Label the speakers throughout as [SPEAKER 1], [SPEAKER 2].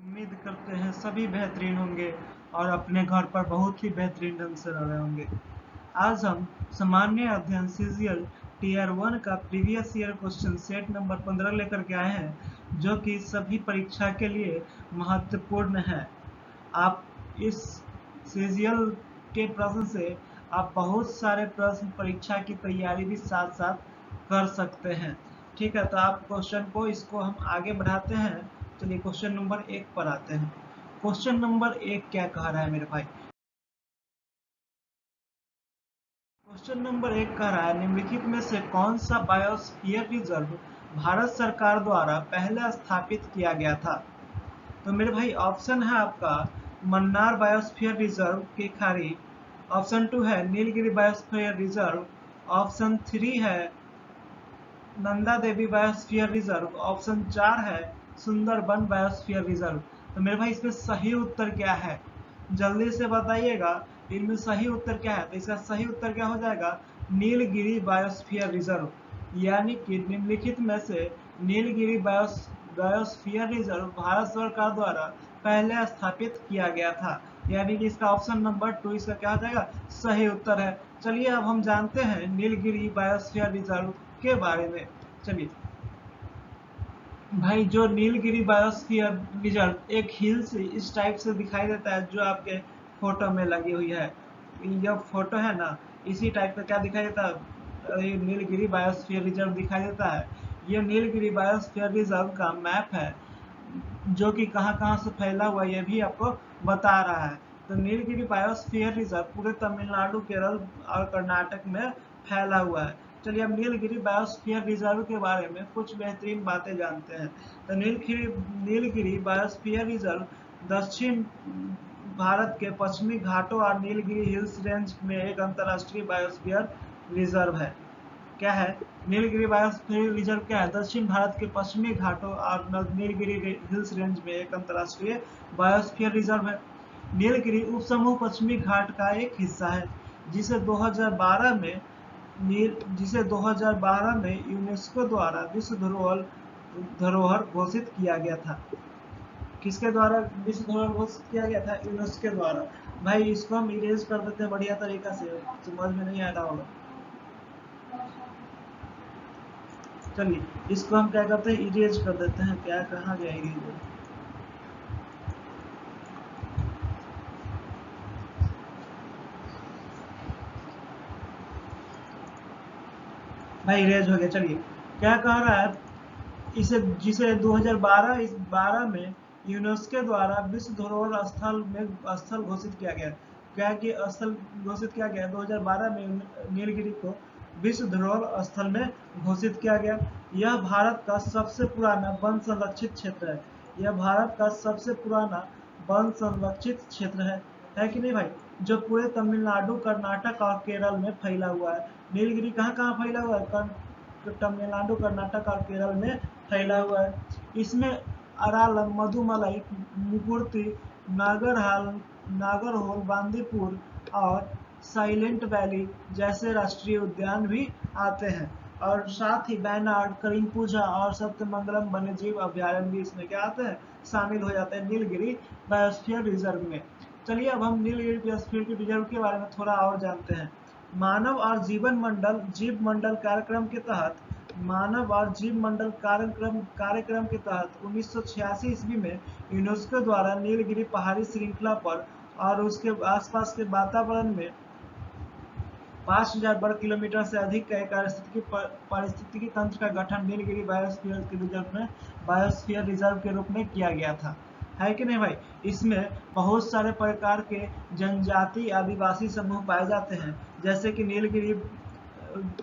[SPEAKER 1] उम्मीद करते हैं सभी बेहतरीन होंगे और अपने घर पर बहुत ही बेहतरीन ढंग से रह रहे होंगे। आज हम सामान्य अध्ययन सीजीएल टीयर 1 का previous year question set number 15 लेकर के आए हैं, जो कि सभी परीक्षा के लिए महत्वपूर्ण है। आप इस सीजीएल के प्रश्न से आप बहुत सारे प्रश्न परीक्षा की तैयारी भी साथ साथ कर सकते हैं। ठीक है, तो आप क्वेश्चन को इसको हम आगे बढ़ाते हैं। चलिए क्वेश्चन नंबर 1 पर आते हैं। क्वेश्चन नंबर 1 क्या कह रहा है मेरे भाई? क्वेश्चन नंबर 1 कह रहा है, निम्नलिखित में से कौन सा बायोस्फीयर रिजर्व भारत सरकार द्वारा पहले स्थापित किया गया था? तो मेरे भाई ऑप्शन है आपका मन्नार बायोस्फीयर रिजर्व के खाड़ी, ऑप्शन 2 है नीलगिरी बायोस्फीयर रिजर्व, ऑप्शन 3 है Nanda Devi biosphere reserve, option 4 है सुंदरबन बायोस्फीयर रिजर्व। तो मेरे भाई इसमें सही उत्तर क्या है? जल्दी से बताइएगा, इनमें सही उत्तर क्या है? तो इसका सही उत्तर क्या हो जाएगा? Nilgiri biosphere reserve. यानी कि निम्नलिखित में से नीलगिरी बायोस्फीयर रिजर्व भारत सरकार द्वारा पहले स्थापित किया गया था। यानी कि इसका ऑप्शन नंबर 2 इसका क्या हो जाएगा? सही उत्तर है। चलिए अब हम जानते हैं नीलगिरी बायोस्फीयर रिजर्व के बारे में। चलिए भाई, जो नीलगिरी बायोस्फीयर रिजर्व एक हिल्स इस टाइप से दिखाई देता है जो आपके फोटो में लगी हुई है। यह फोटो है ना, इसी टाइप का क्या दिखाई देता है? ये नीलगिरी बायोस्फीयर रिजर्व दिखाई देता है। ये नीलगिरी बायोस्फीयर रिजर्व का मैप है, जो कि कहाँ-कहाँ से फैला हुआ है ये भी आपको बता रहा है। तो नीलगिरी बायोस्फीयर रिजर्व पूरे तमिलनाडु, केरल और कर्नाटक में फैला हुआ है। चलिए अब नीलगिरी बायोस्फीयर रिजर्व के बारे में कुछ बेहतरीन बातें जानते हैं। तो नीलगिरी बायोस्फीयर रिजर्व दक्षिण भारत के पश्चिमी घाटों और नीलगिरी हिल्स रेंज में एक अंतर्राष्ट्रीय बायोस्फीयर रिजर्व है। क्या है? नीलगिरी बायोस्फीयर रिजर्व क्या है? दक्षिण भारत के पश्चिमी घाटों और नीलगिरी हिल्स रेंज में एक अंतर्राष्ट्रीय बायोस्फीयर रिजर्व है। नीलगिरी उपसमूह पश्चिमी घाट का एक हिस्सा है, जिसे 2012 में यूनेस्को द्वारा विश्व धरोहर घोषित किया गया था। किसके द्वारा विश्व धरोहर घोषित किया गया था? यूनेस्को द्वारा। भाई इसको हम इरेज कर देते हैं बढ़िया तरीका से, समझ में नहीं आ रहा होगा। चलिए इसको हम क्या करते हैं? इरेज कर देते हैं। क्या कहाँ गया इरेज? भाई इरेज हो गया। चलिए क्या कह रहा है? जिसे 2012 में यूनेस्को द्वारा विश्व धरोहर स्थल घोषित किया गया। क्या कि स्थल घोषित किया गया 2012 में नीलगिरी को विश्व धरोहर स्थल में घोषित किया गया। यह भारत का सबसे पुराना वन संरक्षित क्षेत्र है। यह भारत का सबसे पुराना वन संरक्षित क्षेत्र है कि नहीं भाई? जो पूरे तमिलनाडु, कर्नाटक और केरल में फैला हुआ है। नीलगिरी कहाँ कहाँ फैला हुआ है? तमिलनाडु, कर्नाटक और केरल में फैला हुआ है। इसमें अरालम, मधुमलाई, मुकुर्ती, नागरहोल, बांदीपुर और साइलेंट वैली जैसे राष्ट्रीय उद्यान भी आते हैं। और साथ ही वायनाड, करीमपूजा और सत्यमंगलम वन्यजीव अभ्यारण्य भी इसमें क्या आते हैं? शामिल हो जाते हैं नीलगिरी बायोस्फीयर रिजर्व में। चलिए अब हम नीलगिरी बायोस्फीयर रिजर्व के बारे में थोड़ा और जानते हैं। मानव और जीव मंडल कार्यक्रम के तहत कार्यक्रम के तहत 1986 ईस्वी में यूनेस्को द्वारा नीलगिरी पहाड़ी श्रृंखला पर और उसके आसपास के वातावरण में 5000 वर्ग किलोमीटर से अधिक का एक पारिस्थितिकी तंत्र का गठन नीलगिरी बायोस्फीयर रिजर्व के रूप में किया गया था। है कि नहीं भाई? इसमें बहुत सारे प्रकार के जनजाति आदिवासी समूह पाए जाते हैं, जैसे कि नीलगिरी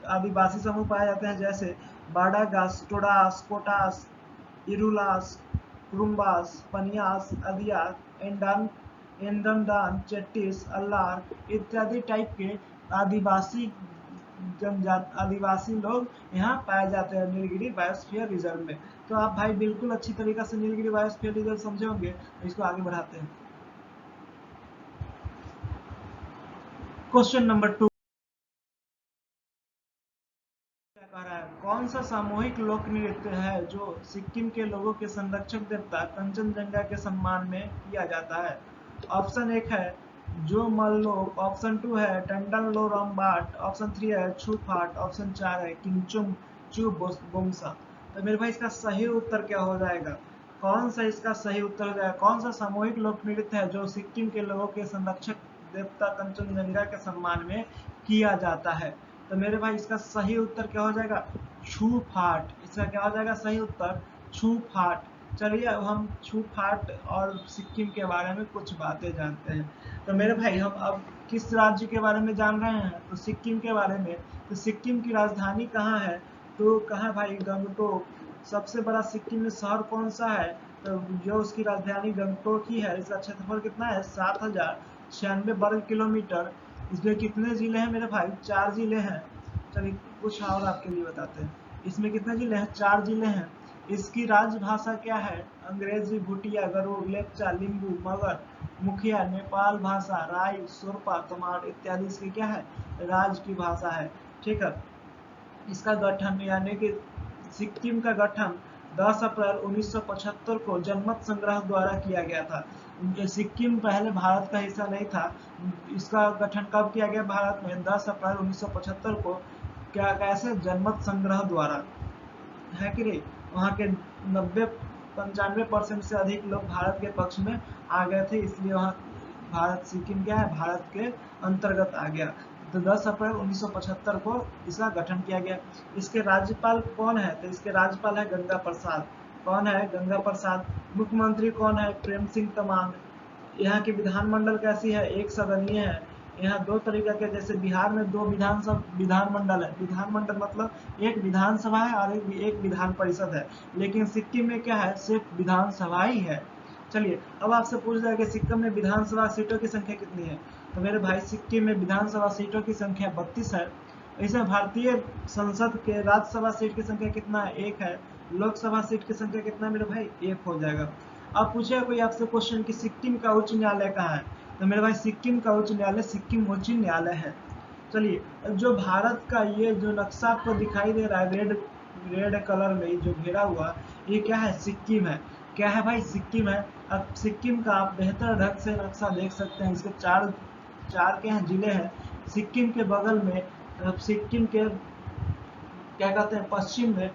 [SPEAKER 1] आदिवासी समूह पाए जाते हैं, जैसे बाडागास, टोडास, कोटास, इरुलास, कुरुम्बास, पनियास, अदिया, एंडमदान, चेट्टीस, अल्लार इत्यादि टाइप के आदिवासी आदिवासी लोग यहाँ पाए जाते हैं नीलगिरी बायोस्फीयर रिजर्व में। तो आप भाई बिल्कुल अच्छी तरीके से नीलगिरी बायोस्फीयर रिजर्व समझे होंगे। इसको आगे बढ़ाते हैं। क्वेश्चन नंबर 2 क्या कह रहा है? कौन सा सामूहिक लोक नृत्य है जो सिक्किम के लोगों के संरक्षक देवता कंचनजंगा के सम्मान में किया जाता है? ऑप्शन 1 है जो मल्लोक, ऑप्शन 2 है टंडन लोरम्बाट, ऑप्शन 3 है छूफाट, ऑप्शन 4 है किंगचुम चू बोमसा। तो मेरे भाई इसका सही उत्तर क्या हो जाएगा? कौन सा इसका सही उत्तर हो जाएगा? कौन सा सामूहिक लोक नृत्य है जो सिक्किम के लोगों के संरक्षक देवता कंचनजंगा के सम्मान में किया जाता है? तो मेरे भाई इसका सही उत्तर क्या हो जाएगा? छू फाट। इसका क्या हो जाएगा सही उत्तर? छू फाट। चलिए अब हम छू फाट और सिक्किम के बारे में कुछ बातें जानते हैं। तो मेरे भाई हम अब किस राज्य के बारे में जान रहे हैं? तो सिक्किम के बारे में। तो सिक्किम की राजधानी कहाँ है? तो कहाँ भाई? गंगटोक। सबसे बड़ा सिक्किम में शहर कौन सा है? तो जो उसकी राजधानी गंगटोक ही है। इसका क्षेत्रफल कितना है? 7096 वर्ग किलोमीटर। इसमें कितने जिले हैं मेरे भाई? 4 जिले हैं। चलिए कुछ और आपके लिए बताते हैं। इसमें कितने जिले हैं? 4 जिले हैं। इसकी राजभाषा क्या है? अंग्रेजी, भूटिया, गरुड़, लेप्चा, लिम्बू, मगर, मुखिया, नेपाल भाषा, राई, सोरपा, तमाड़ इत्यादि इसकी क्या है? राज की भाषा है। ठीक है। इसका गठन यानी कि सिक्किम का गठन 10 अप्रैल 1975 को जनमत संग्रह द्वारा किया गया था। सिक्किम पहले भारत का हिस्सा नहीं था। इसका गठन कब किया गया भारत में? 10 अप्रैल 1975 को। क्या कैसे? जनमत संग्रह द्वारा, है कि नहीं? वहाँ के 90-95% से अधिक लोग भारत के पक्ष में आ गए थे, इसलिए वहाँ भारत सिक्किम क्या है? भारत के अंतर्गत आ गया। तो 10 अप्रैल 1975 को इसका गठन किया गया। इसके राज्यपाल कौन है? तो इसके राज्यपाल है गंगा प्रसाद। कौन है? गंगा प्रसाद। मुख्यमंत्री कौन है? प्रेम सिंह तमांग। यहाँ की विधानमंडल कैसी है? एक सदनीय है। यहाँ दो तरीके के, जैसे बिहार में 2 विधानमंडल है। विधानमंडल मतलब एक विधानसभा है और एक विधान परिषद है। लेकिन सिक्किम में क्या है? सिर्फ विधानसभा ही है। चलिए अब आपसे पूछ जाए कि सिक्किम में विधानसभा सीटों की संख्या कितनी है? तो मेरे भाई सिक्किम में विधानसभा सीटों की संख्या 32 है। इसमें भारतीय संसद के राज्यसभा सीट की संख्या कितना है? 1 है। लोकसभा सीट की संख्या कितना है मेरे भाई? 1 हो जाएगा। अब पूछेगा कोई आपसे क्वेश्चन कि सिक्किम का उच्च न्यायालय कहाँ है? तो मेरे भाई सिक्किम का उच्च न्यायालय सिक्किम उच्च न्यायालय है। चलिए जो भारत का ये जो नक्शा आपको दिखाई दे रहा है रेड कलर में जो घेरा हुआ, ये क्या है? सिक्किम है। क्या है भाई? सिक्किम है। अब सिक्किम का आप बेहतर ढंग से नक्शा देख सकते हैं। इसके चार चार के यहाँ जिले हैं। सिक्किम के बगल में सिक्किम के क्या कहते हैं पश्चिम में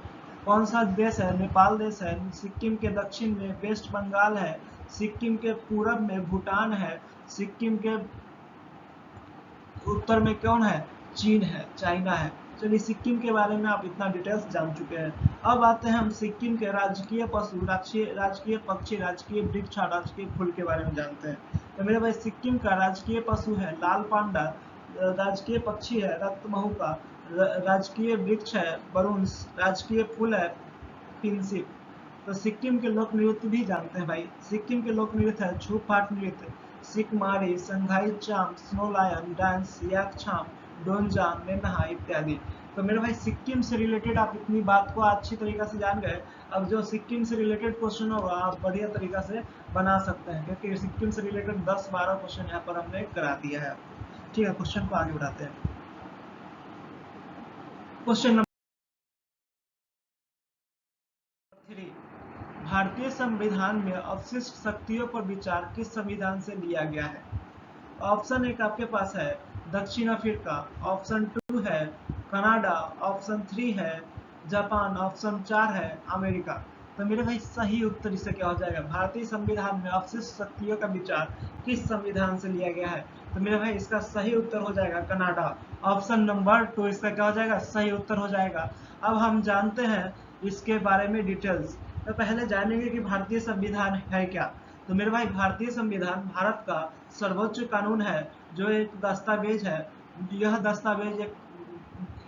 [SPEAKER 1] कौन सा देश है? नेपाल देश है। सिक्किम के दक्षिण में वेस्ट बंगाल है। सिक्किम के पूरब में भूटान है। सिक्किम के उत्तर में कौन है? चीन है, चाइना है। चलिए सिक्किम के बारे में आप इतना डिटेल्स जान चुके हैं। अब आते हैं हम सिक्किम के राजकीय पशु, राजकीय पक्षी, राजकीय वृक्ष और राजकीय फूल के बारे में जानते हैं। तो मेरे भाई सिक्किम का राजकीय पशु है लाल पांडा, राजकीय पक्षी है रत्तमहुका, राजकीय वृक्ष है बरुन्स, राजकीय फूल है पिंसिप। तो सिक्किम के लोक नृत्य भी जानते हैं भाई। सिक्किम के लोक नृत्य है छू फाट नृत्य, सिकमारी, संघाई चाम, स्नो लायन डांस, याक छाम, डोनजाम, नेनहा इत्यादि। तो मेरे भाई सिक्किम से रिलेटेड आप इतनी बात को अच्छी तरीके से जान गए। अब जो सिक्किम से रिलेटेड क्वेश्चन होगा आप बढ़िया तरीका से बना सकते हैं, क्योंकि सिक्किम से रिलेटेड 10-12 क्वेश्चन यहाँ पर हमने करा दिया है। ठीक है, क्वेश्चन को आगे बढ़ाते हैं। क्वेश्चन नंबर 3, भारतीय संविधान में अवशिष्ट शक्तियों पर विचार किस संविधान से लिया गया है? ऑप्शन 1 आपके पास है दक्षिण अफ्रीका, ऑप्शन 2 है कनाडा, ऑप्शन 3 है जापान, ऑप्शन 4 है अमेरिका। तो मेरे भाई सही उत्तर इससे क्या हो जाएगा? भारतीय संविधान में अवशिष्ट शक्तियों का विचार किस संविधान से लिया गया है? तो मेरे भाई इसका सही उत्तर हो जाएगा कनाडा। ऑप्शन नंबर 2 इसका क्या हो जाएगा? सही उत्तर हो जाएगा। अब हम जानते हैं इसके बारे में डिटेल्स। तो पहले जानेंगे कि भारतीय संविधान है क्या। तो मेरे भाई भारतीय संविधान भारत का सर्वोच्च कानून है, जो एक दस्तावेज है। यह दस्तावेज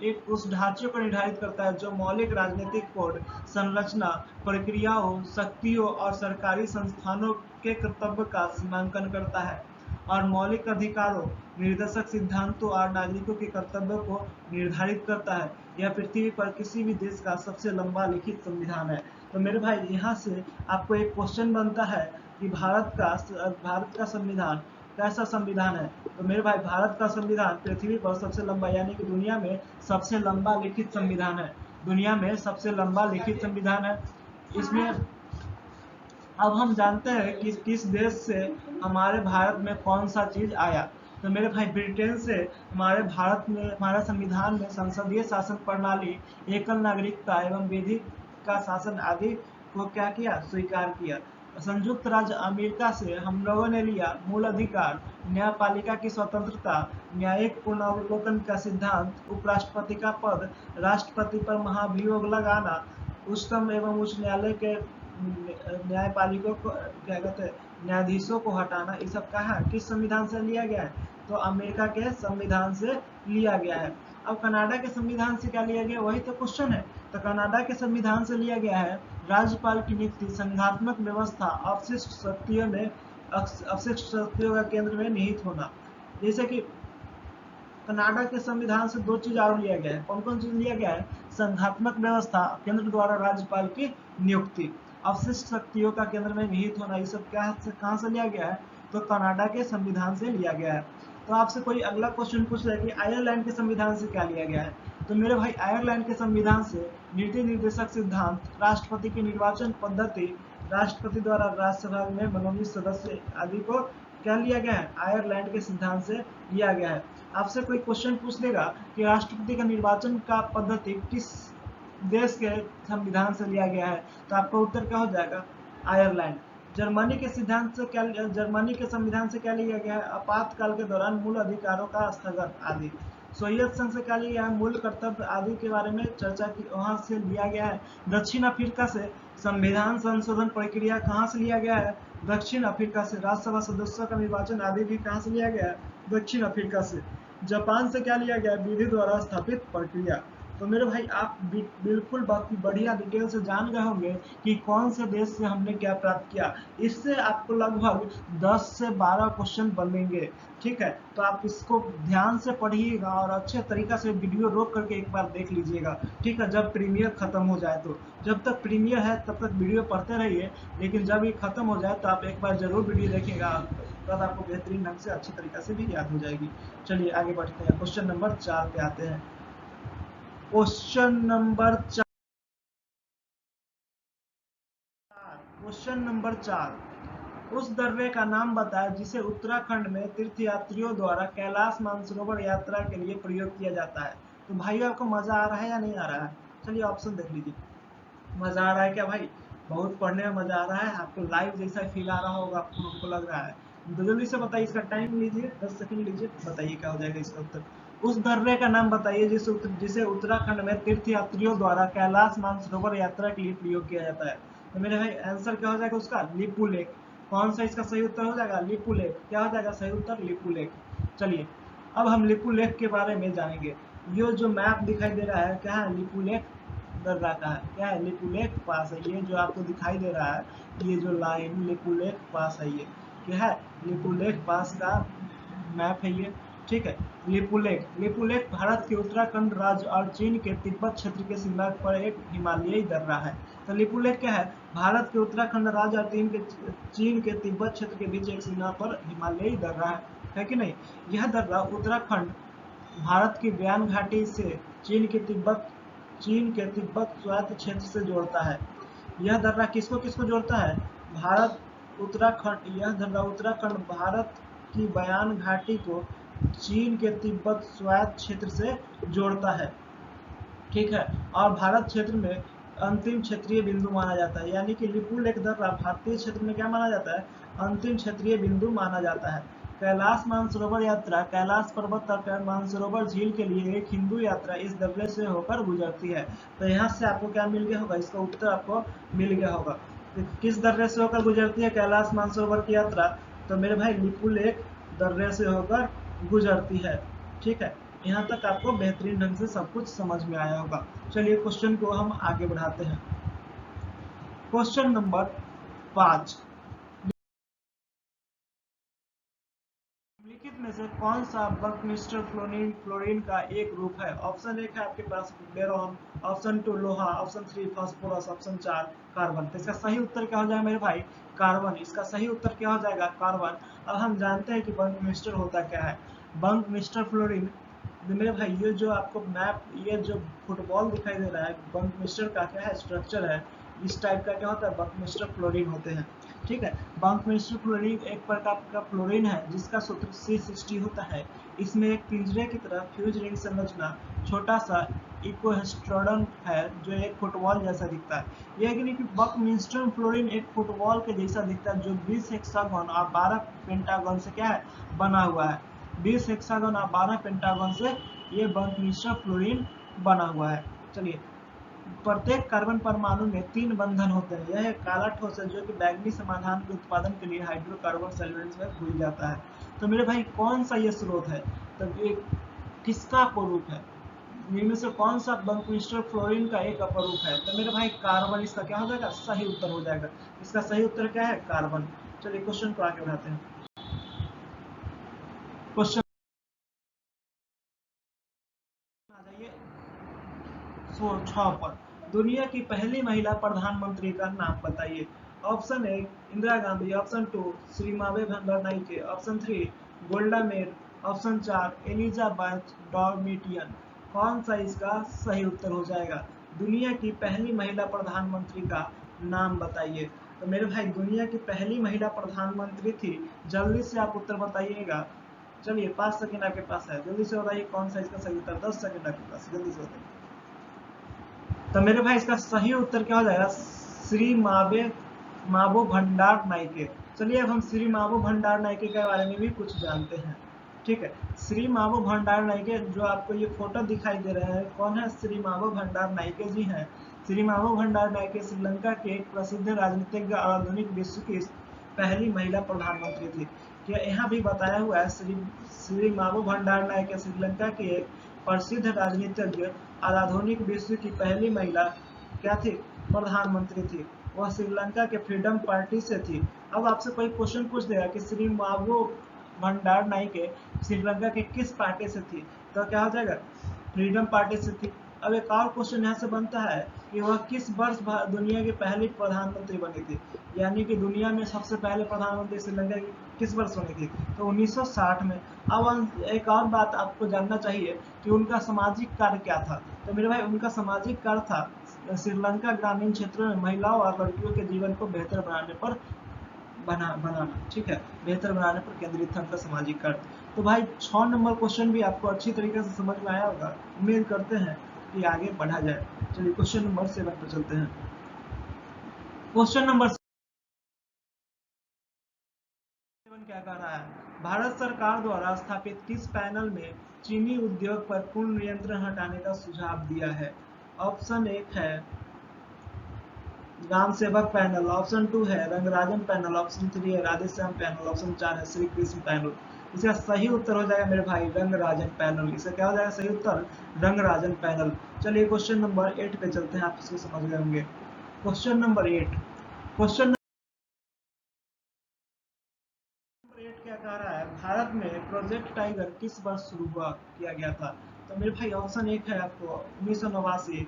[SPEAKER 1] एक उस ढांचे को निर्धारित करता है जो मौलिक राजनीतिक कोड, संरचना, प्रक्रियाओं, शक्तियों और सरकारी संस्थानों के कर्तव्य का सीमांकन करता है और मौलिक अधिकारों, निर्देशक सिद्धांतों और नागरिकों के कर्तव्यों को निर्धारित करता है। यह पृथ्वी पर किसी भी देश का सबसे लंबा लिखित संविधान है। तो मेरे भाई यहाँ से आपको एक क्वेश्चन बनता है कि भारत का संविधान कैसा संविधान है? तो मेरे भाई भारत का संविधान पृथ्वी पर सबसे लंबा यानी कि दुनिया में सबसे लंबा लिखित संविधान है। दुनिया में सबसे लंबा लिखित संविधान है। इसमें अब हम जानते हैं कि किस देश से हमारे भारत में कौन सा चीज आया। तो मेरे भाई ब्रिटेन से हमारे भारत में, हमारे संविधान में संसदीय शासन प्रणाली, एकल नागरिकता एवं विधि का शासन आदि को क्या किया, स्वीकार किया। संयुक्त राज्य अमेरिका से हम लोगों ने लिया मूल अधिकार, न्यायपालिका की स्वतंत्रता, न्यायिक पुनर्वलोकन का सिद्धांत, उपराष्ट्रपति का पद, राष्ट्रपति पर महाभियोग लगाना, उच्चतम एवं उच्च न्यायालय के न्यायपालिकों को क्या कहते हैं, न्यायाधीशों को हटाना। ये सब कहा किस संविधान से लिया गया है, तो अमेरिका के संविधान से लिया गया है। अब कनाडा के संविधान से क्या लिया गया, वही तो क्वेश्चन है। तो कनाडा के संविधान से लिया गया है राज्यपाल की नियुक्ति, संघात्मक व्यवस्था, अवशिष्ट शक्तियों का केंद्र में निहित होना। जैसे कि कनाडा के संविधान से दो चीज और लिया गया है। कौन कौन चीज लिया गया है, संघात्मक व्यवस्था, केंद्र द्वारा राज्यपाल की नियुक्ति, अवशिष्ट शक्तियों का केंद्र में निहित होना। ये सब कहाँ से लिया गया है, तो कनाडा के संविधान से लिया गया है। तो आपसे कोई अगला क्वेश्चन पूछ रहा है कि आयरलैंड के संविधान से क्या लिया गया है, तो मेरे भाई आयरलैंड के संविधान से नीति निर्देशक सिद्धांत, राष्ट्रपति की निर्वाचन पद्धति, राष्ट्रपति द्वारा राज्यसभा में मनोनीत सदस्य आदि को क्या लिया गया है, आयरलैंड के सिद्धांत से लिया गया है। आपसे कोई क्वेश्चन पूछ लेगा कि राष्ट्रपति का निर्वाचन का पद्धति किस देश के संविधान से लिया गया है, तो आपका उत्तर क्या हो जाएगा, आयरलैंड। जर्मनी के सिद्धांत से क्या, जर्मनी के संविधान से क्या लिया गया है, आपातकाल के दौरान मूल अधिकारों का स्थगन आदि। सोवियत संघ से क्या लिया है, मूल कर्तव्य आदि के बारे में चर्चा की, वहां से लिया गया है। दक्षिण अफ्रीका से संविधान संशोधन प्रक्रिया कहाँ से लिया गया है, दक्षिण अफ्रीका से। राज्यसभा सदस्यों का निर्वाचन आदि भी कहाँ से लिया गया है, दक्षिण अफ्रीका से। जापान से क्या लिया गया, विधि द्वारा स्थापित प्रक्रिया। तो मेरे भाई आप बिल्कुल बढ़िया डिटेल से जान गए होंगे कि कौन से देश से हमने क्या प्राप्त किया। इससे आपको लगभग 10 से 12 क्वेश्चन बनेंगे, ठीक है। तो आप इसको ध्यान से पढ़िएगा और अच्छे तरीका से वीडियो रोक करके एक बार देख लीजिएगा, ठीक है। जब प्रीमियर खत्म हो जाए, तो जब तक प्रीमियर है तब तक वीडियो पढ़ते रहिए, लेकिन जब ये खत्म हो जाए तो आप एक बार जरूर वीडियो देखिएगा, तब आपको बेहतरीन ढंग से अच्छी तरीके से भी याद हो जाएगी। चलिए आगे बढ़ते हैं, क्वेश्चन नंबर 4 पे आते हैं। क्वेश्चन नंबर 4, क्वेश्चन नंबर 4, उस दर्रे का नाम बताएं जिसे उत्तराखंड में तीर्थयात्रियों द्वारा कैलाश मानसरोवर यात्रा के लिए प्रयोग किया जाता है। तो भाई आपको मजा आ रहा है या नहीं आ रहा है, चलिए ऑप्शन देख लीजिए। मजा आ रहा है क्या भाई, बहुत पढ़ने में मजा आ रहा है, आपको लाइव जैसा फील आ रहा होगा, आपको लग रहा है। तो जल्दी से बताइए, इसका टाइम लीजिए, 10 सेकंड लीजिए, बताइए क्या हो जाएगा इसका उत्तर। उस दर्रे का नाम बताइए जिसे उत्तराखंड में तीर्थयात्रियों द्वारा कैलाश मानसरोवर यात्रा के लिए प्रयोग किया जाता है। तो मेरे भाई आंसर क्या हो जाएगा उसका, लिपू लेक। कौन सा इसका सही उत्तर हो जाएगा, लिपू लेक। क्या हो जाएगा सही उत्तर, लिपू लेक। चलिए अब हम लिपू लेक के बारे में जानेंगे। ये जो मैप दिखाई दे रहा है क्या है, लिपू लेक दर्रा का है, क्या है, लिपू लेक पास है। ये जो आपको दिखाई दे रहा है, ये जो लाइन लिपू लेक पास है, ये क्या है, लिपू लेक पास का मैप है ये, ठीक है। लिपू लेक भारत के उत्तराखंड राज्य और चीन के तिब्बत क्षेत्र के सीमा पर एक हिमालयी दर्रा है। तो लिपू लेक क्या है, भारत के उत्तराखंड राज्य और चीन के तिब्बत क्षेत्र के बीच एक सीमा पर हिमालयी दर्रा है कि नहीं। यह दर्रा उत्तराखंड भारत की बयान घाटी से चीन के तिब्बत स्वायत्त क्षेत्र से जोड़ता है। यह दर्रा किसको किसको जोड़ता है, भारत उत्तराखंड, यह दर्रा उत्तराखंड भारत की बयान घाटी को चीन के तिब्बत स्वायत्त क्षेत्र से जोड़ता है, ठीक है। और भारत क्षेत्र में अंतिम क्षेत्रीय बिंदु माना जाता है, यानी कि लिपू लेक दर्रा भारतीय क्षेत्र में क्या माना जाता है, अंतिम क्षेत्रीय बिंदु माना जाता है। कैलाश मानसरोवर यात्रा कैलाश पर्वत और मानसरोवर झील के लिए एक हिंदू यात्रा इस दर्रे से होकर गुजरती है। तो यहाँ से आपको क्या मिल गया होगा, इसका उत्तर आपको मिल गया होगा। तो किस दर्रे से होकर गुजरती है कैलाश मानसरोवर की यात्रा, तो मेरे भाई लिपू लेक दर्रे से होकर गुजरती है, ठीक है। यहाँ तक आपको बेहतरीन ढंग से सब कुछ समझ में आया होगा। चलिए क्वेश्चन को हम आगे बढ़ाते हैं। क्वेश्चन नंबर 5, निम्नलिखित में से कौन सा बकमिस्टर फ्लोरीन का एक रूप है। ऑप्शन 1 है आपके पास बेरोन, ऑप्शन 2 लोहा, ऑप्शन 3 फास्फोरस, ऑप्शन 4 कार्बन। तो इसका सही उत्तर क्या हो जाएगा मेरे भाई, कार्बन। इसका सही उत्तर क्या हो जाएगा, कार्बन। अब हम जानते हैं कि बंकमिस्टर होता क्या है। बंकमिस्टर फ्लोरीन तो मेरे भाई ये जो आपको मैप, ये जो फुटबॉल दिखाई दे रहा है, बंकमिस्टर का क्या है स्ट्रक्चर है, इस टाइप का क्या होता है, बंकमिस्टर फ्लोरीन होते हैं। ठीक है, बंकमिस्टर फ्लोरीन एक प्रकार का फ्लोरीन है जिसका सूत्र C60 होता है। इसमें एक पिंजरे की तरह फ्यूज रिंग संरचना, छोटा सा इकोहेस्ट्रोडन है जो एक फुटबॉल जैसा दिखता है। यह कि बकमिंस्टर फ्लोरीन एक फुटबॉल के जैसा दिखता है जो 20 हेक्सागन और 12 पेंटागन से क्या है बना हुआ है। 20 हेक्सागन और 12 पेंटागन से ये बकमिंस्टर फ्लोरीन बना हुआ है। चलिए, प्रत्येक कार्बन परमाणु में 3 बंधन होते हैं। यह एक काला ठोस है जो कि बैंगनी समाधान के उत्पादन के लिए हाइड्रोकार्बन सॉल्वेंट्स में घुल जाता है। तो मेरे भाई कौन सा ये स्रोत है, तब ये किसका अपरूप है, इनमें से कौन सा बंकमिस्टर फ्लोरीन का एक अपरूप है, तो मेरे भाई कार्बन इसका क्या हो जाएगा, सही उत्तर हो जाएगा। इसका सही उत्तर क्या है, कार्बन। चलिए क्वेश्चन को आगे बढ़ाते हैं। क्वेश्चन आ जाइए 6 पर। दुनिया की पहली महिला प्रधानमंत्री का नाम बताइए। Option A Indira Gandhi, option 2 Sirimavo Bandaranaike, option 3 Golda Meir, option 4 Elisabeth Domitien. कौन सा इसका सही उत्तर हो जाएगा, दुनिया की पहली महिला प्रधानमंत्री का नाम बताइए। तो मेरे भाई दुनिया की पहली महिला प्रधानमंत्री थी, जल्दी से आप उत्तर बताइएगा। चलिए 5 सेकंड आपके पास है, जल्दी से बताइए कौन सा इसका सही उत्तर, 10 सेकंड आपके पास, जल्दी से बताइए। तो मेरे भाई इसका सही उत्तर क्या हो जाएगा, श्री मावो भंडार नाइके। चलिए अब हम श्री मावो भंडार नाइके के बारे में भी कुछ जानते हैं। ठीक है, श्री मावो भंडार नाइके जो आपको ये फोटो दिखाई दे रहे हैं, कौन है, श्री मावो भंडार नाइके जी हैं। श्री मावो भंडार नाइके श्रीलंका के एक प्रसिद्ध राजनीतिज्ञ और आधुनिक विश्व की पहली महिला प्रधानमंत्री थी। क्या यहाँ भी बताया हुआ है, श्री मावो भंडार नाइके श्रीलंका के एक प्रसिद्ध राजनीतिज्ञ और आधुनिक विश्व की पहली महिला क्या थी, प्रधानमंत्री थी। वह श्रीलंका के फ्रीडम पार्टी से थी। अब आपसे कोई क्वेश्चन पूछ देगा कि श्री मावो भंडार नाइके श्रीलंका के किस पार्टी से थी, तो क्या हो जाएगा, फ्रीडम पार्टी से थी। अब एक और क्वेश्चन यहाँ से बनता है कि वह किस वर्ष दुनिया की पहली प्रधानमंत्री बनी थी, यानी कि दुनिया में सबसे पहले प्रधानमंत्री श्रीलंका की किस वर्ष बनी थी, तो 1960 में। अब एक और बात आपको जानना चाहिए कि उनका सामाजिक कार्य क्या था, तो मेरे भाई उनका सामाजिक कार्य था श्रीलंका ग्रामीण क्षेत्रों में महिलाओं और लड़कियों के जीवन को बेहतर बनाने पर बनाना। ठीक है, बेहतर बनाने पर केंद्रित था उनका सामाजिक कार्य। तो भाई 6 नंबर क्वेश्चन भी आपको अच्छी तरीके से समझ में आया होगा, उम्मीद करते हैं कि आगे बढ़ा जाए। चलिए क्वेश्चन नंबर 7 पर चलते हैं। क्वेश्चन नंबर 7 क्या कह रहा है, भारत सरकार द्वारा स्थापित किस पैनल में चीनी उद्योग पर पूर्ण नियंत्रण हटाने का सुझाव दिया है। ऑप्शन 1 है राम सेवक पैनल, ऑप्शन 2 है रंगराजन पैनल, ऑप्शन 3 है राधेश्याम पैनल, ऑप्शन 4 है श्री कृष्ण पैनल। इसका सही उत्तर हो जाएगा मेरे भाई रंगराजन पैनल। इसका क्या हो जाएगा सही उत्तर, रंगराजन पैनल। चलिए क्वेश्चन नंबर 8 पे चलते हैं, आप इसको समझ गए होंगे। क्वेश्चन नंबर 8, क्वेश्चन नंबर 8 क्या कह रहा है, भारत में प्रोजेक्ट टाइगर किस वर्ष शुरू किया गया था। तो मेरे भाई ऑप्शन 1 है आपको 1989,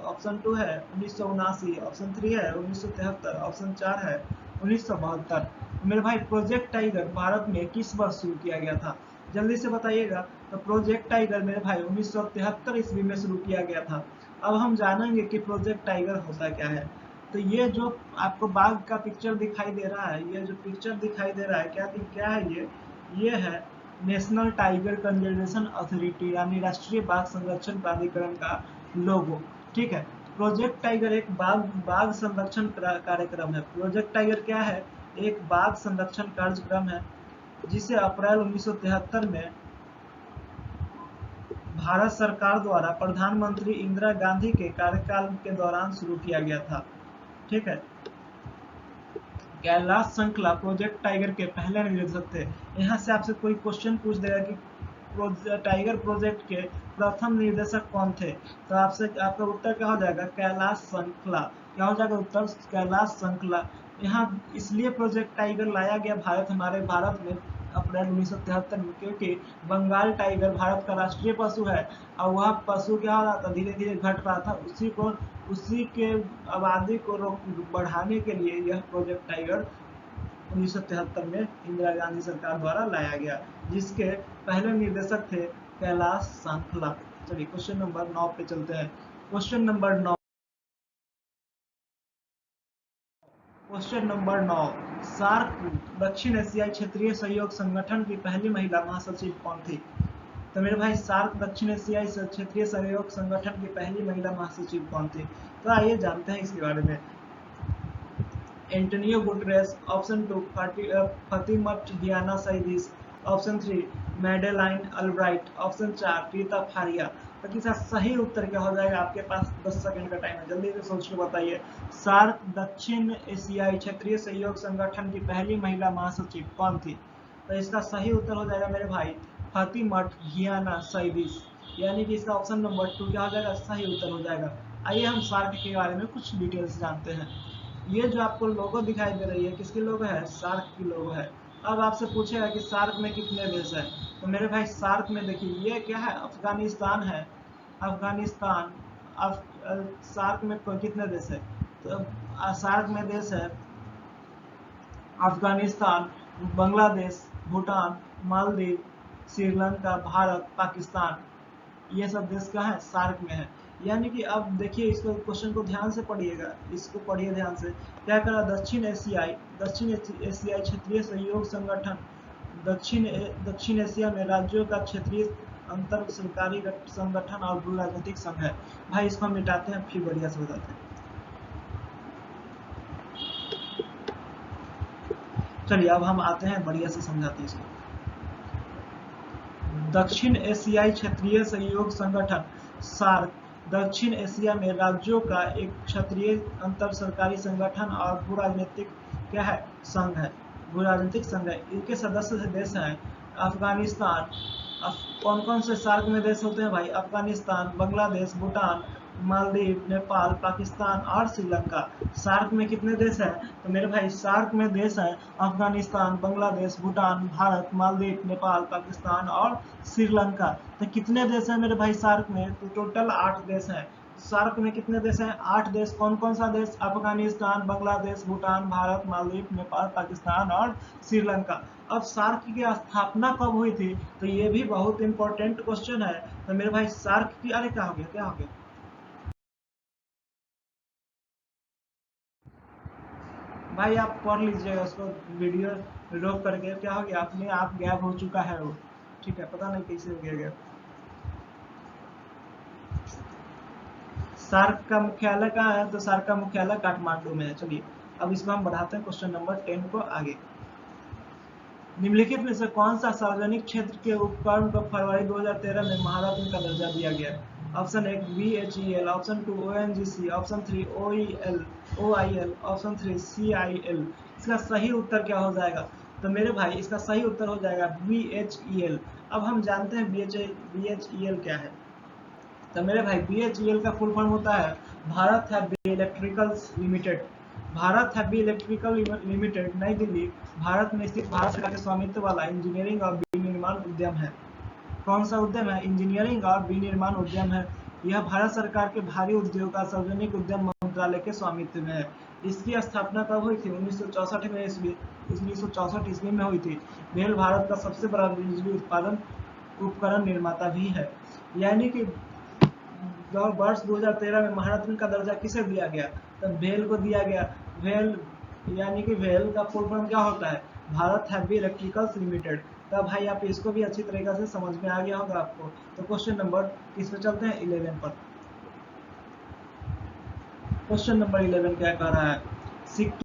[SPEAKER 1] ऑप्शन 2 है 1979, ऑप्शन 3 है 1973, ऑप्शन 4 है 1972। मेरे भाई प्रोजेक्ट टाइगर भारत में किस वर्ष शुरू किया गया था, जल्दी से बताइएगा। तो प्रोजेक्ट टाइगर मेरे भाई 1973 ईस्वी में शुरू किया गया था। अब हम जानेंगे कि प्रोजेक्ट टाइगर होता क्या है। तो ये जो आपको बाघ का पिक्चर दिखाई दे रहा है, ये जो पिक्चर दिखाई दे रहा है, क्या है ये है नेशनल टाइगर कंजर्वेशन अथॉरिटी यानी राष्ट्रीय बाघ संरक्षण प्राधिकरण का लोगो। ठीक है, प्रोजेक्ट टाइगर एक बाघ संरक्षण कार्यक्रम है। प्रोजेक्ट टाइगर क्या है, एक बाघ संरक्षण कार्यक्रम है जिसे अप्रैल 1973 में भारत सरकार द्वारा प्रधानमंत्री इंदिरा गांधी के कार्यकाल के दौरान शुरू किया गया था। ठीक है, कैलाश संकला प्रोजेक्ट टाइगर के पहले निदेशक थे। यहाँ से आपसे कोई क्वेश्चन पूछ देगा कि टाइगर प्रोजेक्ट के प्रथम निदेशक कौन थे, तो आपसे आपका उत्तर क्या हो जाएगा, कैलाश संकला। क्या हो जाएगा उत्तर, कैलाश संकला। यहाँ इसलिए प्रोजेक्ट टाइगर लाया गया हमारे भारत में अप्रैल 1973 में, क्योंकि बंगाल टाइगर भारत का राष्ट्रीय पशु है और वह पशु क्या हो रहा था, धीरे धीरे घट रहा था। उसी के आबादी को बढ़ाने के लिए यह प्रोजेक्ट टाइगर 1973 में इंदिरा गांधी सरकार द्वारा लाया गया, जिसके पहले निर्देशक थे कैलाश सांखला। चलिए क्वेश्चन नंबर 9 पे चलते हैं। क्वेश्चन नंबर 9, सार्क दक्षिण एशियाई क्षेत्रीय सहयोग संगठन की पहली महिला महासचिव कौन थी? तो मेरे भाई सार्क दक्षिण एशियाई क्षेत्रीय सहयोग संगठन की पहली महिला महासचिव कौन थी? तो आइए जानते हैं इसके बारे में। एंटोनियो गुटरेस, ऑप्शन 2 फातिमट डियाना सईदिस, option 3 Madeleine Albright, option 4 Reita Faria. तो इसका सही उत्तर क्या हो जाएगा? आपके पास 10 सेकंड का टाइम है, जल्दी से सोच के बताइए। सार्क दक्षिण एशियाई क्षेत्रीय सहयोग संगठन की पहली महिला महासचिव कौन थी? तो इसका सही उत्तर हो जाएगा मेरे भाई फातिमट डियाना सईदिस, यानी कि इसका ऑप्शन नंबर 2 क्या हो जाएगा? सही उत्तर हो जाएगा। आइए हम सार्क के बारे में कुछ डिटेल्स जानते हैं। ये जो आपको लोगो दिखाई दे रही है, किसकी लोगो है? सार्क की लोगो है। अब आपसे पूछेगा कि सार्क में कितने देश है? तो मेरे भाई सार्क में देखिए ये क्या है? अफगानिस्तान है। अफगानिस्तान। सार्क में कितने देश है? तो सार्क में देश है अफगानिस्तान, बांग्लादेश, भूटान, मालदीव, श्रीलंका, भारत, पाकिस्तान। ये सब देश कहाँ है? सार्क में है। यानी कि अब देखिए इसको, क्वेश्चन को ध्यान से पढ़िएगा, इसको पढ़िए ध्यान से। क्या करा? दक्षिण एशियाई क्षेत्रीय सहयोग संगठन दक्षिण एशिया में राज्यों का क्षेत्रीय अंतर सरकारी संगठन और भू राजनीतिक संघ है। भाई इसको हम मिटाते हैं, फिर बढ़िया से बताते हैं। चलिए अब हम आते हैं, बढ़िया से समझाते हैं इसको। दक्षिण एशियाई क्षेत्रीय सहयोग संगठन सार्क दक्षिण एशिया में राज्यों का एक क्षेत्रीय अंतर सरकारी संगठन और भू राजनीतिक क्या है? संघ है, भू राजनीतिक संघ है। इनके सदस्य देश हैं अफगानिस्तान। कौन कौन से सार्क में देश होते हैं भाई? अफगानिस्तान, बांग्लादेश, भूटान, मालदीव, नेपाल, पाकिस्तान और श्रीलंका। सार्क में कितने देश हैं? तो मेरे भाई सार्क में देश हैं अफगानिस्तान, बांग्लादेश, भूटान, भारत, मालदीव, नेपाल, पाकिस्तान और श्रीलंका। तो कितने देश हैं मेरे भाई सार्क में? तो टोटल 8 देश हैं। सार्क में कितने देश हैं? 8 देश। कौन कौन सा देश? अफगानिस्तान, बांग्लादेश, भूटान, भारत, मालदीव, नेपाल, पाकिस्तान और श्रीलंका। अब सार्क की स्थापना कब हुई थी? तो ये भी बहुत इंपॉर्टेंट क्वेश्चन है। तो मेरे भाई सार्क की, अरे क्या हो गया, क्या हो गया? भाई आप पढ़ लीजिएगा उसको, वीडियो रोक करके। क्या हो गया? अपने आप गैप हो चुका है वो, ठीक है, पता नहीं कैसे हो गया। सार्क का मुख्यालय कहाँ है? तो सार्क का मुख्यालय काठमांडू में है। चलिए अब इसमें हम बढ़ाते हैं क्वेश्चन नंबर 10 को आगे। निम्नलिखित में से कौन सा सार्वजनिक क्षेत्र के उपक्रम को फरवरी 2013 में महारत्न का दर्जा दिया गया? Option 1 BHEL, option 2 ONGC, option 3 OIL, option 3 CIL। इसका सही उत्तर क्या हो जाएगा? तो मेरे भाई इसका सही उत्तर हो जाएगा BHEL। अब हम जानते हैं BHEL क्या है। तो मेरे भाई BHEL का फुल फॉर्म होता है Bharat heavy electricals limited. Bharat heavy electrical limited नई दिल्ली, भारत में स्थित भारत सरकार के स्वामित्व वाला इंजीनियरिंग और विनिर्माण उद्यम है। कौन सा उद्यम है? इंजीनियरिंग और विनिर्माण उद्यम है। यह भारत सरकार के भारी उद्योग का सार्वजनिक उद्यम मंत्रालय के स्वामित्व में है। इसकी स्थापना कब हुई थी? 1964 में ईस्वी 1964 ईस्वी में हुई थी। भेल भारत का सबसे बड़ा बिजली उत्पादन उपकरण निर्माता भी है। यानी कि वर्ष 2013 में महारत्न का दर्जा किसे दिया गया? तो भेल को दिया गया। भेल यानी कि भेल का फुल फॉर्म क्या होता है? Bharat heavy electricals limited. तब भाई आप इसको भी अच्छी तरीके से समझ में आ गया होगा आपको। तो क्वेश्चन नंबर किस पे चलते हैं? 11 पर। क्वेश्चन नंबर 11 क्या कह रहा है? सिक्किम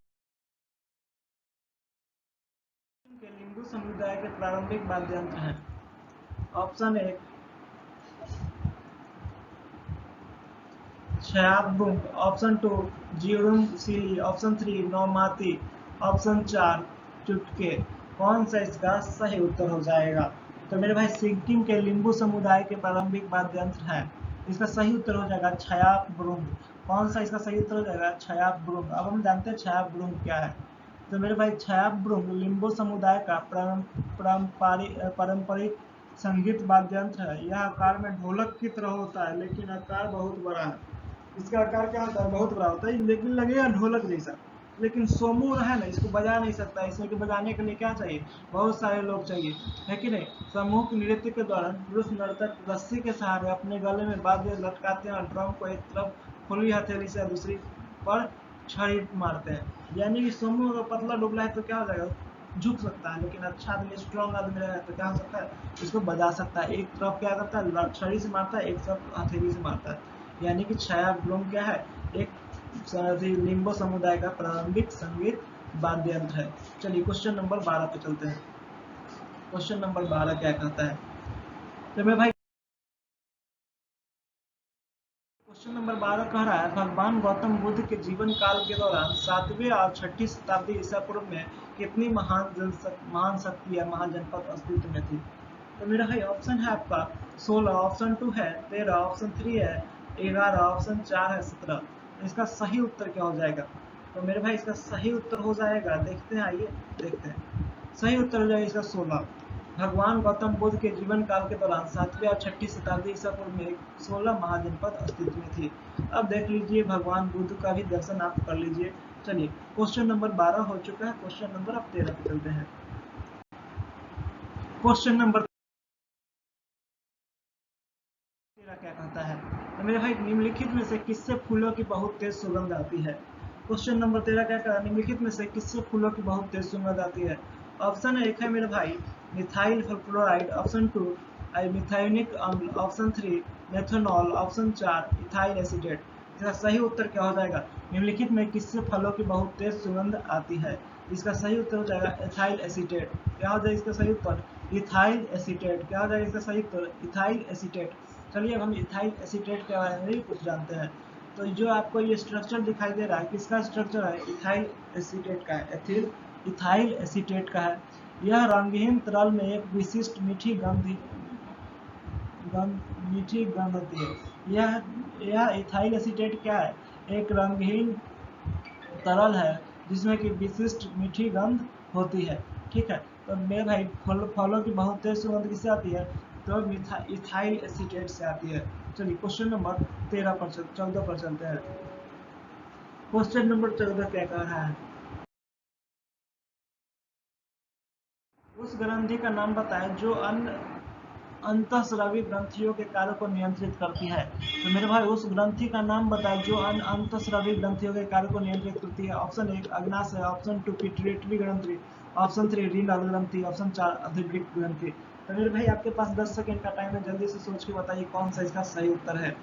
[SPEAKER 1] के लिंबू समुदाय के प्रारंभिक वाद्य यंत्र हैं। ऑप्शन 1 छयाबुंग, ऑप्शन 2 जियोरुम सीली, ऑप्शन 3 नौमाती, ऑप्शन 4 चुटके। कौन सा इसका सही उत्तर हो जाएगा? तो मेरे भाई सिक्किम के लिंबू समुदाय के प्रारंभिक वाद्य यंत्र है। इसका सही उत्तर हो जाएगा छयाबुंग। कौन सा इसका सही उत्तर हो जाएगा? छयाबुंग। अब हम जानते हैं छयाबुंग क्या है। तो मेरे भाई छयाबुंग लिंबू समुदाय का पारंपरिक संगीत वाद्य यंत्र है। यह आकार में ढोलक की तरह होता है, लेकिन आकार बहुत बड़ा है। इसका आकार क्या होता है? बहुत बड़ा होता है, लेकिन लगेगा ढोलक जैसा। लेकिन सोमू है ना, इसको बजा नहीं सकता। इसमें कि बजाने के लिए क्या चाहिए, बहुत सारे लोग चाहिए, है कि नहीं। समूह नृत्य के दौरान पुरुष नर्तक रस्सी के सहारे अपने गले में वाद्य लटकाते हैं और ड्रम को एक तरफ खुली हथेली से दूसरी पर छड़ी मारते हैं। यानी कि सोमू अगर पतला दुबला है तो क्या हो जाएगा, झुक सकता है, लेकिन अच्छा आदमी स्ट्रॉन्ग आदमी रहेगा तो क्या हो सकता है, इसको बजा सकता है। एक तरफ क्या करता है, छड़ी से मारता है, एक तरफ हथेली से मारता है। यानी कि छाया ब्लोम क्या है, एक लिंगो समुदाय का प्रारंभिक संगीत वाद्य यंत्र है। चलिए क्वेश्चन नंबर 12 पे चलते हैं। क्वेश्चन नंबर 12 क्या कहता है, तो मैं भाई क्वेश्चन नंबर 12 कह रहा है, भगवान गौतम बुद्ध के जीवन काल के दौरान 7वीं और 6ठी शताब्दी ईसा पूर्व में कितनी महान शक्ति या महाजनपद अस्तित्व में थी। तो मेरा भाई ऑप्शन है आपका 16, ऑप्शन 2 है 13, ऑप्शन 3 है 11, ऑप्शन 4 है 17। इसका सही उत्तर क्या हो जाएगा, तो मेरे भाई इसका सही उत्तर हो जाएगा, देखते हैं, आइए देखते हैं। सही उत्तर हो जाएगा इसका 16। भगवान गौतम बुद्ध के जीवन काल के दौरान 7वीं और 6ठी शताब्दी ईसा पूर्व में 16 महाजनपद अस्तित्व में थी। अब देख लीजिए, भगवान बुद्ध का भी दर्शन आप कर लीजिए। चलिए क्वेश्चन नंबर 12 हो चुका है, क्वेश्चन नंबर अब 13 पे चलते हैं। क्वेश्चन नंबर क्या कहता है, तो मेरे भाई निम्नलिखित में से किससे फूलों की बहुत तेज सुगंध आती है। क्वेश्चन नंबर 13 क्या कहता है, निम्नलिखित में से किससे फूलों की बहुत तेज सुगंध आती है। ऑप्शन एक है मेरे भाई मिथाइल फ्लोराइड, ऑप्शन 2 मिथायोनिक अम्ल, option 3 methanol, option 4 ethyl acetate. इसका सही उत्तर क्या हो जाएगा, निम्नलिखित में किससे फलों की बहुत तेज सुगंध आती है। इसका सही उत्तर हो जाएगा इथाइल एसीटेट। क्या हो जाएगा इसका सही उत्तर, इथाइल एसीटेट। क्या हो जाएगा इसका सही उत्तर, इथाइल एसीटेट। चलिए अब हम इथाइल एसीटेट के बारे में भी कुछ जानते हैं। तो जो आपको ये स्ट्रक्चर दिखाई दे रहा है, किसका स्ट्रक्चर है, इथाइल एसीटेट का है, इथाइल एसीटेट का है। यह रंगहीन तरल में एक विशिष्ट मीठी गंध होती है। यह इथाइल एसीटेट क्या है, एक रंगहीन तरल है जिसमें कि विशिष्ट मीठी गंध होती है। ठीक है, तो मेरे भाई फलों की बहुत तेज सुगंध किससे आती है, तो इथाइल एसीटेट से आती है। चलिए क्वेश्चन नंबर 14 पर चलते हैं। क्वेश्चन नंबर 14 क्या कह रहा है, उस ग्रंथि का नाम बताएं जो अन्य अंतःस्रावी ग्रंथियों के कार्य को नियंत्रित करती है। तो मेरे भाई उस ग्रंथि का नाम बताएं जो अन्य अंतःस्रावी ग्रंथियों के कार्य को नियंत्रित करती है। ऑप्शन 1 अग्नाशय, ऑप्शन 2 पिट्यूटरी ग्रंथि, ऑप्शन 3 रीनल ग्रंथि, ऑप्शन 4 अधिवृक्क ग्रंथि। तो मेरे भाई आपके पास 10 सेकंड का टाइम है, जल्दी से सोच के बताइए कौन सा इसका सही उत्तर है।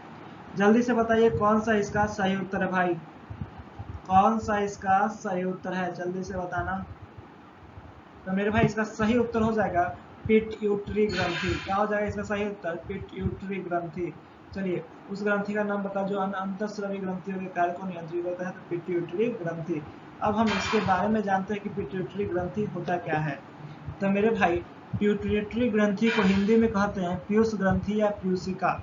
[SPEAKER 1] जल्दी से बताइए कौन सा इसका सही उत्तर है भाई, कौन सा इसका सही उत्तर है, जल्दी से बताना। तो मेरे भाई इसका सही उत्तर हो जाएगा पिट्यूटरी ग्रंथि। क्या हो जाएगा इसका सही उत्तर, पिट्यूटरी ग्रंथि। चलिए उस ग्रंथि का नाम बता जो अंतःस्रावी ग्रंथियों के कार्य को नियंत्रित करता है, तो पिट्यूटरी ग्रंथि। अब हम इसके बारे में जानते हैं कि पिट्यूटरी ग्रंथि होता क्या है। तो मेरे भाई पिट्यूटरी ग्रंथि को हिंदी में कहते हैं पीयूष ग्रंथि या पीयूषिका।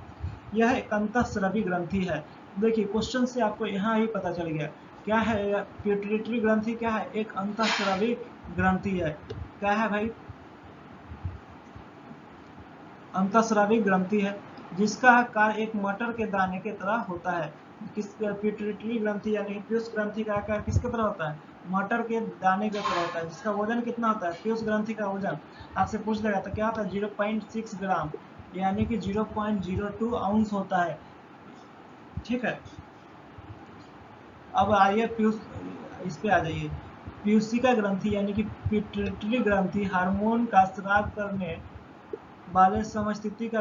[SPEAKER 1] यह एक अंतःस्रावी ग्रंथि है। देखिए क्वेश्चन से आपको यहाँ ही पता चल गया क्या है, पिट्यूटरी ग्रंथि क्या है, एक अंतःस्रावी ग्रंथि है। क्या है भाई, अंतःस्रावी ग्रंथि है जिसका आकार एक मटर के दाने के तरह होता है। किस पिट्यूटरी ग्रंथि यानी पीयूष ग्रंथि का आकार किसके तरह होता है, मटर के दाने के तरह होता है। जिसका वजन कितना होता है, पीयूष ग्रंथि का वजन आपसे पूछ लेगा तो क्या होता है 0.6 ग्राम, यानी कि 0.02 आउंस होता है। ठीक है, अब आइए पीयूष, इस पे आ जाइए। पीयूषिका ग्रंथि यानी कि पिट्यूटरी ग्रंथि हार्मोन का स्राव करने वाले समस्थिति का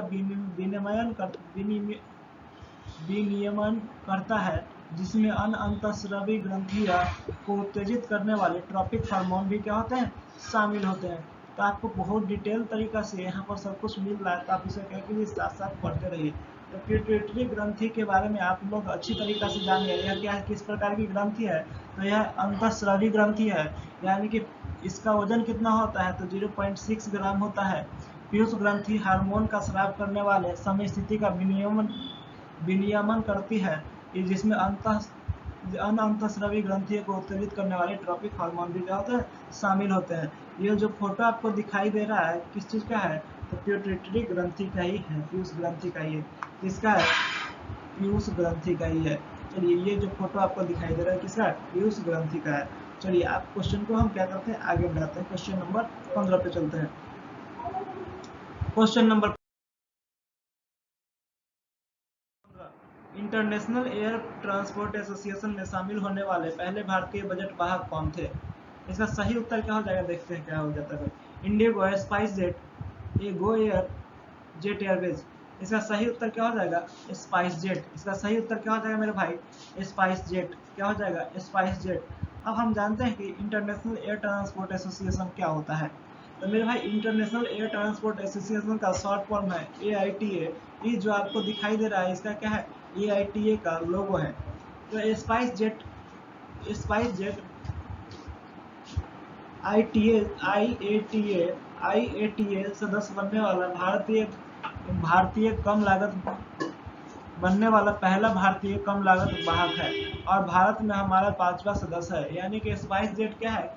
[SPEAKER 1] विनियमन करता है, जिसमें अन्य अंतःस्रावी ग्रंथियां को उत्तेजित करने वाले ट्रॉपिक हार्मोन भी क्या होते हैं, शामिल होते हैं। तो आपको बहुत डिटेल तरीका से यहाँ पर सब कुछ मिल रहा है, तो आप इसे क्या कीजिए साथ साथ पढ़ते रहिए। तो पिट्यूटरी ग्रंथि के बारे में आप लोग अच्छी तरीका से जान गए, यह क्या है, किस प्रकार की ग्रंथि है, तो यह अंतःस्रावी ग्रंथि है। यानी कि इसका वजन कितना होता है, तो 0.6 ग्राम होता है। पीयूष ग्रंथि हार्मोन का स्राव करने वाले समय स्थिति का विनियमन करती है, जिसमें अंतःस्रावी ग्रंथियों को उत्तेजित करने वाले ट्रॉपिक हार्मोन भी क्या होते हैं, शामिल होते हैं। ये जो फोटो आपको दिखाई दे रहा है किस चीज का है, तो पिट्यूटरी ग्रंथि का ही है, पीयूष ग्रंथि का ही है। किसका है, पीयूष ग्रंथि का ही है। चलिए ये जो फोटो आपको दिखाई दे रहा है किसका, पीयूष ग्रंथि का है। चलिए आप क्वेश्चन को हम क्या करते हैं, आगे बढ़ाते हैं। क्वेश्चन नंबर 15 पे चलते हैं। Question number, international air transport association में शामिल होने वाले पहले भारतीय बजट वाहक कौन थे? इसका सही उत्तर क्या हो जाएगा, देखते हैं क्या हो जाता है। इंडिगो है, स्पाइस जेट, ये गो एयर, जेट एयरवेज। इसका सही उत्तर क्या हो जाएगा, स्पाइस जेट। इसका सही उत्तर क्या हो जाएगा मेरे भाई, स्पाइस जेट। क्या हो जाएगा, स्पाइस जेट। अब हम जानते हैं कि इंटरनेशनल एयर ट्रांसपोर्ट एसोसिएशन क्या होता है। तो मेरे भाई इंटरनेशनल एयर ट्रांसपोर्ट एसोसिएशन का शॉर्ट फॉर्म है AITA। ये जो आपको दिखाई दे रहा है इसका क्या है, AITA का लोगो है। तो स्पाइस जेट IATA सदस्य बनने वाला भारतीय कम लागत बनने वाला पहला भारतीय कम लागत वाहक है, और भारत में हमारा 5वां सदस्य है। यानी कि स्पाइस जेट क्या है,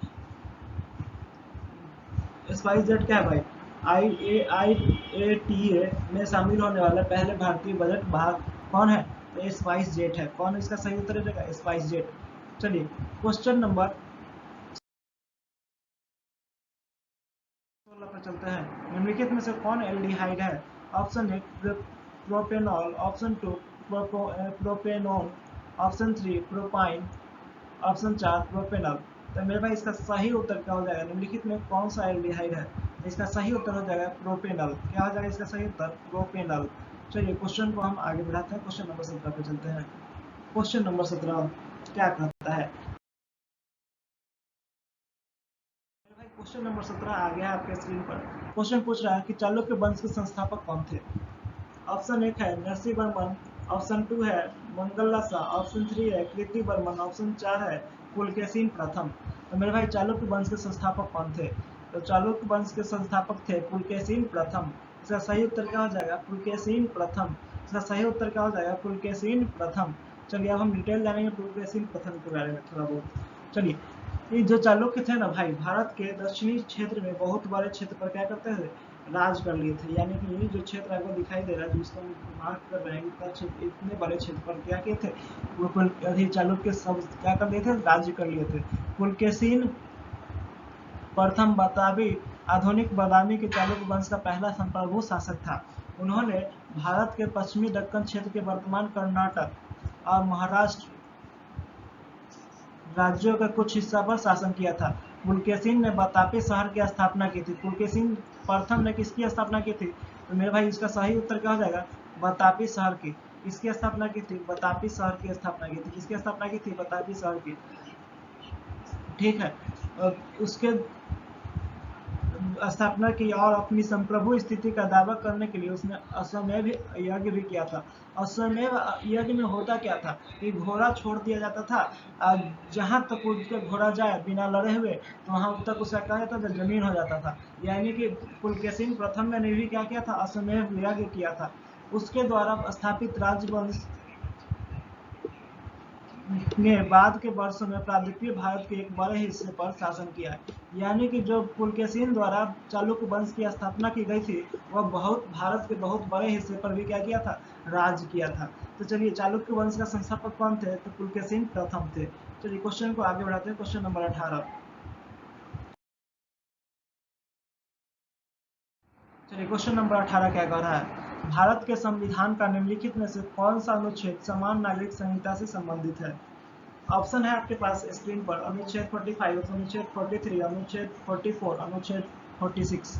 [SPEAKER 1] स्पाइस जेट क्या है भाई, IATA में शामिल होने वाला पहले भारतीय बजट वाहक कौन है, तो स्पाइस जेट है। कौन इसका सही उत्तर देगा, स्पाइस जेट। चलिए क्वेश्चन नंबर 16 पर चलते हैं। निम्नलिखित में से कौन एल्डिहाइड है? Option 1 propanol, option 2 propanone, option 3 propyne, option 4 propanal. तो मेरे भाई इसका सही उत्तर क्या हो जाएगा, निम्नलिखित में कौन सा एल्डिहाइड है? इसका सही उत्तर हो जाएगा प्रोपेनल। क्या हो जाएगा इसका सही उत्तर, प्रोपेनल। चलिए क्वेश्चन को हम आगे बढ़ाते हैं। क्वेश्चन नंबर 17 पे चलते हैं। क्वेश्चन नंबर 17 क्या कहता है, क्वेश्चन नंबर 17 आ गया आपके स्क्रीन पर। क्वेश्चन पूछ रहा है कि चालुक्य वंश के संस्थापक कौन थे? ऑप्शन 1 है नरसिंहवर्मन, ऑप्शन 2 है मंगललासा, ऑप्शन 3 है कीर्तिवर्मन, ऑप्शन 4 है पुलकेशिन प्रथम। तो मेरे भाई चालुक्य वंश के संस्थापक कौन थे? तो चालुक्य वंश के संस्थापक थे पुलकेशिन प्रथम। इसका सही उत्तर क्या हो जाएगा, पुलकेशिन प्रथम। इसका सही उत्तर क्या हो जाएगा, पुलकेशिन प्रथम। चलिए अब हम डिटेल जानेंगे पुलकेशिन प्रथम के बारे में थोड़ा बहुत। चलिए ये जो चालुक्य थे ना भाई, भारत के दक्षिणी क्षेत्र में बहुत बड़े क्षेत्र पर क्या करते थे, राज कर लिए थे। यानी कि ये जो क्षेत्र आपको दिखाई दे रहा है जिसको हम मार्क कर रहे हैं, इतना क्षेत्र, इतने बड़े क्षेत्र पर क्या किए थे, वो चालुक्य सब क्या कर लिए थे, राज्य कर लिए थे। पुलकेशिन प्रथम बताबी आधुनिक बादामी के चालुक्य वंश का पहला संप्रभु शासक था। उन्होंने भारत के पश्चिमी दक्कन क्षेत्र के वर्तमान कर्नाटक और महाराष्ट्र राज्यों के कुछ हिस्सा पर शासन किया था। पुलकेशिन ने बतापी शहर की स्थापना की थी। पुलकेशिन प्रथम ने किसकी स्थापना की थी? तो मेरे भाई इसका सही उत्तर क्या हो जाएगा, बतापी शहर की। किसकी स्थापना की थी, बतापी शहर की स्थापना की थी। किसकी स्थापना की थी, बतापी शहर की। ठीक है, उसके स्थापना की और अपनी संप्रभु स्थिति का दावा करने के लिए उसने अश्वमेध यज्ञ भी किया था। अश्वमेध यज्ञ में होता क्या था कि घोड़ा छोड़ दिया जाता था, जहां तक उसका घोड़ा जाए बिना लड़े हुए तो वहां तक उसका क्या जाता था, जमीन हो जाता था। यानी कि पुलकेशिन प्रथम ने भी क्या किया था, अश्वमेध यज्ञ किया था। उसके द्वारा स्थापित राजवंश ने बाद के वर्षों में प्रागद्वीपीय भारत के एक बड़े हिस्से पर शासन किया है। यानी कि जो पुलकेशिन द्वारा चालुक्य वंश की स्थापना की गई थी, वह भारत के बहुत बड़े हिस्से पर भी क्या किया था, राज किया था। तो चलिए चालुक्य वंश का संस्थापक कौन थे, तो पुलकेशिन प्रथम थे। चलिए क्वेश्चन को आगे बढ़ाते हैं। Question number 18। चलिए क्वेश्चन नंबर 18 क्या कह रहा है, भारत के संविधान का निम्नलिखित में से कौन सा अनुच्छेद समान नागरिक संहिता से संबंधित है? ऑप्शन है आपके पास स्क्रीन पर, अनुच्छेद 45, अनुच्छेद 43, अनुच्छेद 44, अनुच्छेद 46।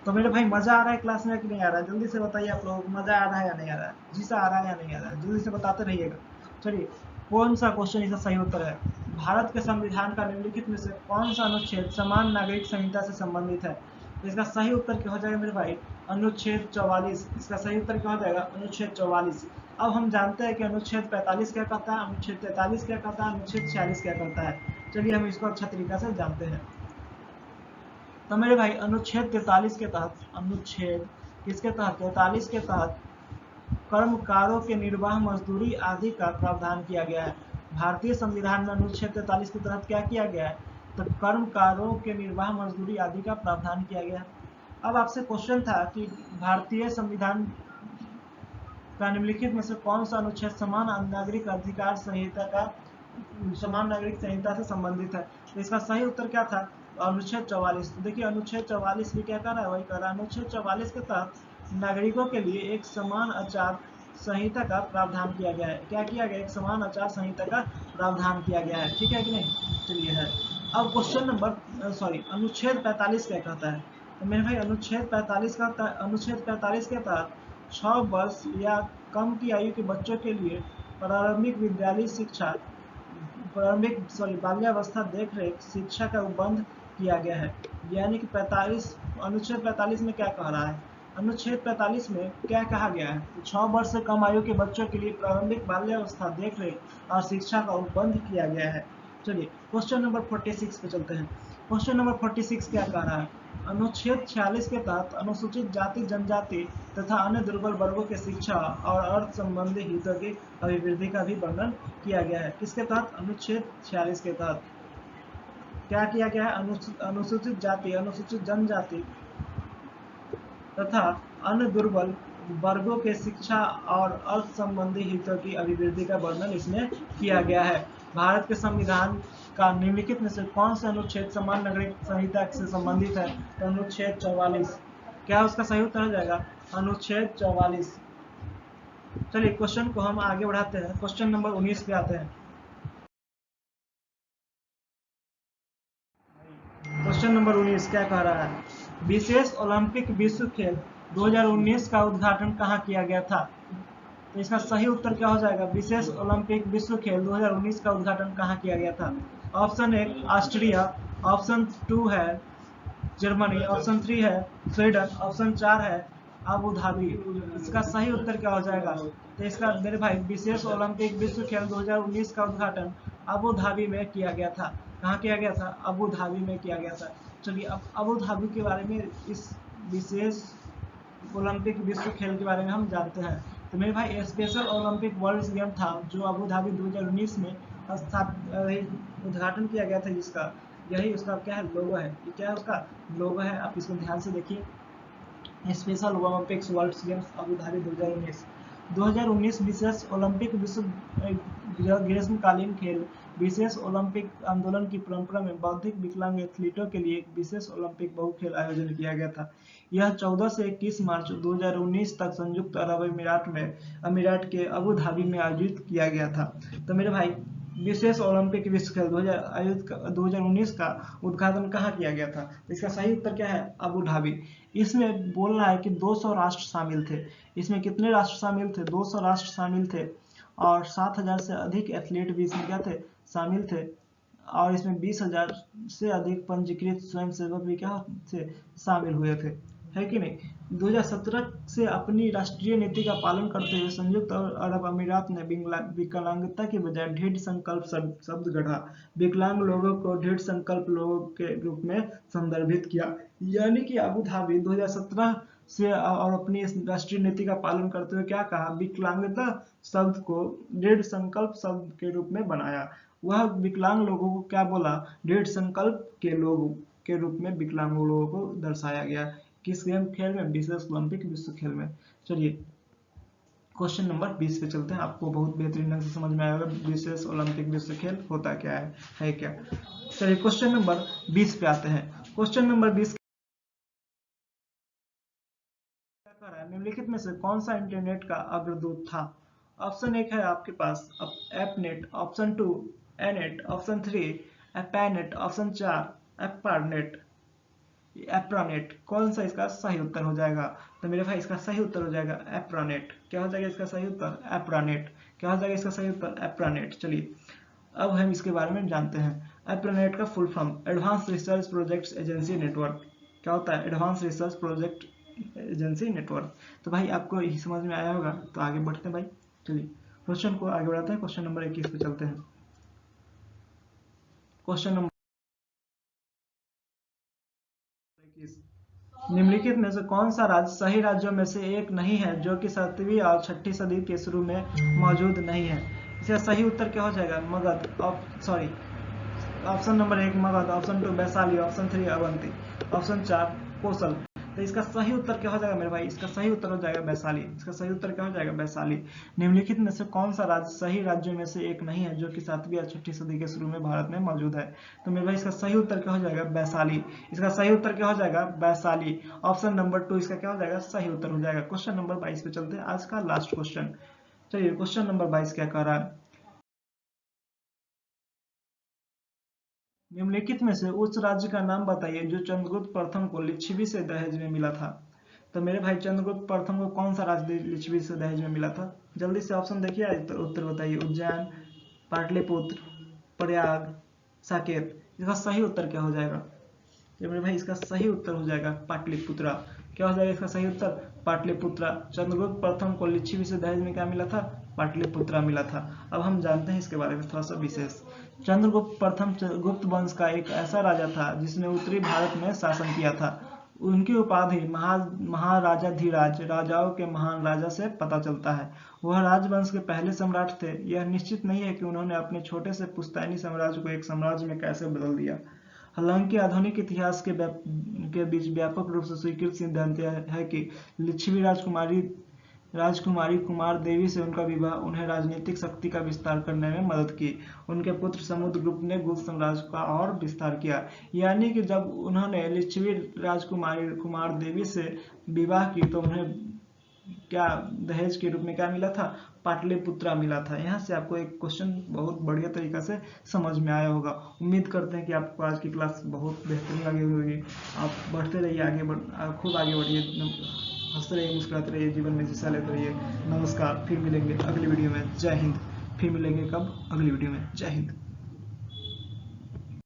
[SPEAKER 1] तो मेरे भाई मजा आ रहा है क्लास में कि नहीं आ रहा है, जल्दी से बताइए आप लोग, मजा आ रहा है या नहीं आ रहा है, जी सा आ रहा है या नहीं आ रहा है, जल्दी से बताते रहिएगा। चलिए कौन सा क्वेश्चन इसका सही उत्तर है, भारत के संविधान का निम्नलिखित में से कौन सा अनुच्छेद समान नागरिक संहिता से संबंधित है? तो इसका सही उत्तर क्या हो जाएगा मेरे भाई, अनुच्छेद 44। इसका सही उत्तर क्या हो जाएगा, अनुच्छेद 44। अब हम जानते हैं कि अनुच्छेद 45 क्या कहता है, अनुच्छेद 43 क्या कहता है, अनुच्छेद 46 क्या कहता है। चलिए हम इसको अच्छा तरीका से जानते हैं। तो मेरे भाई अनुच्छेद 43 के तहत, अनुच्छेद किसके तहत, 43 के तहत कर्मकारों के निर्वाह मजदूरी आदि का प्रावधान किया गया है। भारतीय संविधान में अनुच्छेद 43 के तहत क्या किया गया है, तो कर्मकारों के निर्वाह मजदूरी आदि का प्रावधान किया गया है। अब आपसे क्वेश्चन था कि भारतीय संविधान का निम्नलिखित में से कौन सा अनुच्छेद समान नागरिक अधिकार संहिता से संबंधित है? तो इसका सही उत्तर क्या था? अनुच्छेद 44। तो देखिए अनुच्छेद 44 भी क्या कर रहा है, वही कर रहा है। अनुच्छेद 44 के तहत नागरिकों के लिए एक समान आचार संहिता का प्रावधान किया गया है। क्या किया गया? एक समान आचार संहिता का प्रावधान किया गया है। ठीक है कि नहीं? चलिए है। अब क्वेश्चन नंबर अनुच्छेद 45 क्या कहता है? तो मेरे भाई अनुच्छेद 45 के तहत 6 वर्ष या कम की आयु के बच्चों के लिए प्रारंभिक विद्यालय शिक्षा बाल्यावस्था देख रेख शिक्षा का बंद किया गया है। यानी कि अनुच्छेद 45 में क्या कह रहा है? अनुच्छेद 45 में क्या कहा गया है? तो 6 वर्ष से कम आयु के बच्चों के लिए प्रारंभिक बाल्यावस्था देख रेख और शिक्षा का बंद किया गया है। चलिए क्वेश्चन नंबर 46 पे चलते हैं। क्वेश्चन नंबर 46 क्या कह रहा है? अनुच्छेद 46 के तहत अनुसूचित जाति जनजाति तथा अन्य दुर्बल वर्गों के शिक्षा और अर्थ संबंधी हितों की अभिवृद्धि का भी वर्णन किया गया है। किसके तहत? अनुच्छेद 46 के तहत क्या किया गया है? अनुसूचित जाति अनुसूचित जनजाति तथा अन्य दुर्बल वर्गों के शिक्षा और अर्थ संबंधी हितों की अभिवृद्धि का वर्णन इसमें किया गया है। भारत के संविधान का निम्नलिखित में से कौन सा अनुच्छेद समान नागरिक संहिता से संबंधित है? तो अनुच्छेद 44। क्या उसका सही उत्तर हो जाएगा? अनुच्छेद 44। चलिए क्वेश्चन को हम आगे बढ़ाते हैं। क्वेश्चन नंबर 19 पे आते हैं। क्वेश्चन नंबर 19 क्या कह रहा है? विशेष ओलंपिक विश्व खेल 2019 का उद्घाटन कहाँ किया गया था? तो इसका सही उत्तर क्या हो जाएगा? विशेष ओलंपिक विश्व खेल 2019 का उद्घाटन कहाँ किया गया था? ऑप्शन 1 ऑस्ट्रिया, ऑप्शन 2 है जर्मनी, ऑप्शन 3 है स्वीडन, ऑप्शन 4 है अबू धाबी। इसका सही उत्तर क्या हो जाएगा? तो इसका मेरे भाई विशेष ओलंपिक विश्व खेल 2019 का उद्घाटन अबू धाबी में किया गया था। कहाँ किया गया था? अबू धाबी में किया गया था। चलिए अब अबू धाबी के बारे में, इस विशेष ओलंपिक विश्व खेल के बारे में हम जानते हैं। तो मेरे भाई स्पेशल ओलंपिक वर्ल्ड गेम था जो अबू धाबी 2019 में उद्घाटन किया गया था, जिसका यही उसका क्या है? लोगो है। ये क्या है? उसका लोगो है। आप इसको ध्यान से देखिए। Special Olympics world games Abu Dhabi 2019 विशेष ओलंपिक विश्व ग्रीष्मकालीन खेल विशेष ओलंपिक आंदोलन की परंपरा में बौद्धिक विकलांग एथलीटों के लिए एक विशेष ओलंपिक बहु खेल आयोजन किया गया था। यह 14 से 21 मार्च 2019 तक संयुक्त अरब अमीरात के अबू धाबी में आयोजित किया गया था। तो मेरे भाई विशेष ओलंपिक विश्व खेल 2019 का उद्घाटन कहाँ किया गया था? इसका सही उत्तर क्या है? Abu Dhabi. इसमें बोल रहा है कि 200 राष्ट्र शामिल थे। इसमें कितने राष्ट्र शामिल थे? 200 राष्ट्र शामिल थे और 7000 से अधिक एथलीट भी इसमें क्या थे? शामिल थे। और इसमें 20,000 से अधिक पंजीकृत स्वयंसेवक भी क्या थे? शामिल हुए थे। है कि नहीं? 2017 से अपनी राष्ट्रीय नीति का पालन करते हुए संयुक्त अरब अमीरात ने विकलांगता के बजाय दृढ़ संकल्प शब्द गढ़ा। विकलांग लोगों को दृढ़ संकल्प लोगों के रूप में संदर्भित किया। यानी कि अबू धाबी 2017 से और अपनी राष्ट्रीय नीति का पालन करते हुए क्या कहा? विकलांगता शब्द को दृढ़ संकल्प शब्द के रूप में बनाया। वह विकलांग लोगों को क्या बोला? दृढ़ संकल्प के लोगों के रूप में विकलांग लोगों को दर्शाया गया। किस गेम खेल में? विशेष ओलंपिक विश्व खेल में। चलिए क्वेश्चन नंबर 20 पे चलते हैं। आपको बहुत बेहतरीन ढंग से समझ में आएगा विशेष ओलंपिक विश्व खेल होता क्या है क्या। चलिए क्वेश्चन नंबर 20 पे आते हैं। क्वेश्चन नंबर 20 क्या कर रहा है? निम्नलिखित में से कौन सा इंटरनेट का अग्रदूत था? ऑप्शन 1 है आपके पास एपनेट, ऑप्शन 2 एनेट, ऑप्शन 3 एपैनेट, ऑप्शन 4 एप्रानेट। कौन सा इसका सही उत्तर हो जाएगा? तो मेरे भाई इसका सही उत्तर हो जाएगा एप्रानेट। क्या हो जाएगा इसका सही उत्तर? एप्रानेट। क्या हो जाएगा इसका सही उत्तर? एप्रानेट। चलिए अब हम इसके बारे में जानते हैं। एप्रानेट का full form advance research projects agency network. क्या होता है? Advance research project agency network. तो भाई आपको यही समझ में आया होगा। तो आगे बढ़ते हैं भाई। चलिए क्वेश्चन को आगे बढ़ाते हैं। क्वेश्चन नंबर 21 पे चलते हैं। क्वेश्चन नंबर निम्नलिखित में से कौन सा राज्य सही राज्यों में से एक नहीं है जो कि 7वीं और 6ठी सदी के शुरू में मौजूद नहीं है? इसका सही उत्तर क्या हो जाएगा? Magadh. Option number 1 Magadh, option 2 Vaishali, option 3 Avanti, option 4 Kosal. तो इसका सही उत्तर क्या हो जाएगा मेरे भाई, इसका सही उत्तर हो जाएगा वैशाली। इसका सही उत्तर क्या हो जाएगा, वैशाली। निम्नलिखित में से कौन सा राज्य सही राज्यों में से एक नहीं है जो कि 7वीं या 6वीं सदी के शुरू में भारत में मौजूद है? तो मेरे भाई इसका सही उत्तर क्या हो जाएगा, वैशाली। इसका सही उत्तर क्या हो जाएगा, वैशाली। ऑप्शन नंबर 2 इसका क्या हो जाएगा, सही उत्तर हो जाएगा। क्वेश्चन नंबर 22 पे चलते हैं, आज का लास्ट क्वेश्चन। चलिए क्वेश्चन नंबर 22 क्या कह रहा है, निम्नलिखित में से उस राज्य का नाम बताइए जो चंद्रगुप्त प्रथम को लिच्छवी से दहेज में मिला था। तो मेरे भाई चंद्रगुप्त प्रथम को कौन सा राज्य लिच्छवी से दहेज में मिला था? जल्दी से ऑप्शन देखिए, उत्तर बताइए। उज्जैन, पाटलिपुत्र, प्रयाग, साकेत। इसका सही उत्तर क्या हो जाएगा? तो मेरे भाई इसका सही उत्तर हो जाएगा पाटलिपुत्रा। क्या हो जाएगा इसका सही उत्तर, पाटलिपुत्रा। चंद्रगुप्त प्रथम को लिच्छवी से दहेज में क्या मिला था, पाटलिपुत्रा मिला था। अब हम जानते हैं इसके बारे में थोड़ा सा विशेष। चंद्रगुप्त प्रथम गुप्त वंश का एक ऐसा राजा था जिसने उत्तरी भारत में शासन किया था। उनकी उपाधि महाराजाधिराज, राजाओं के महान राजा से पता चलता है। वह राजवंश के पहले सम्राट थे। यह निश्चित नहीं है कि उन्होंने अपने छोटे से पुश्तैनी साम्राज्य को एक साम्राज्य में कैसे बदल दिया। हालांकि आधुनिक इतिहास के बीच व्यापक रूप से स्वीकृत सिद्धांत है कि लिच्छवी राजकुमारी कुमार देवी से उनका विवाह उन्हें राजनीतिक शक्ति का विस्तार करने में मदद की। उनके पुत्र समुद्रगुप्त ने गुप्त साम्राज्य का और विस्तार किया। यानी कि जब उन्होंने लिच्छवी राजकुमारी कुमार देवी से विवाह की तो उन्हें क्या दहेज के रूप में क्या मिला था, पाटलिपुत्रा मिला था। यहाँ से आपको एक क्वेश्चन बहुत बढ़िया तरीका से समझ में आया होगा। उम्मीद करते हैं कि आपको आज की क्लास बहुत बेहतरीन लगी होगी। आप बढ़ते रहिए, खूब आगे बढ़िए, हंसते रहिए, मुस्कुराते रहिए, जीवन में हिस्सा लेते रहिए। नमस्कार, फिर मिलेंगे अगली वीडियो में। जय हिंद। फिर मिलेंगे कब, अगली वीडियो में। जय हिंद।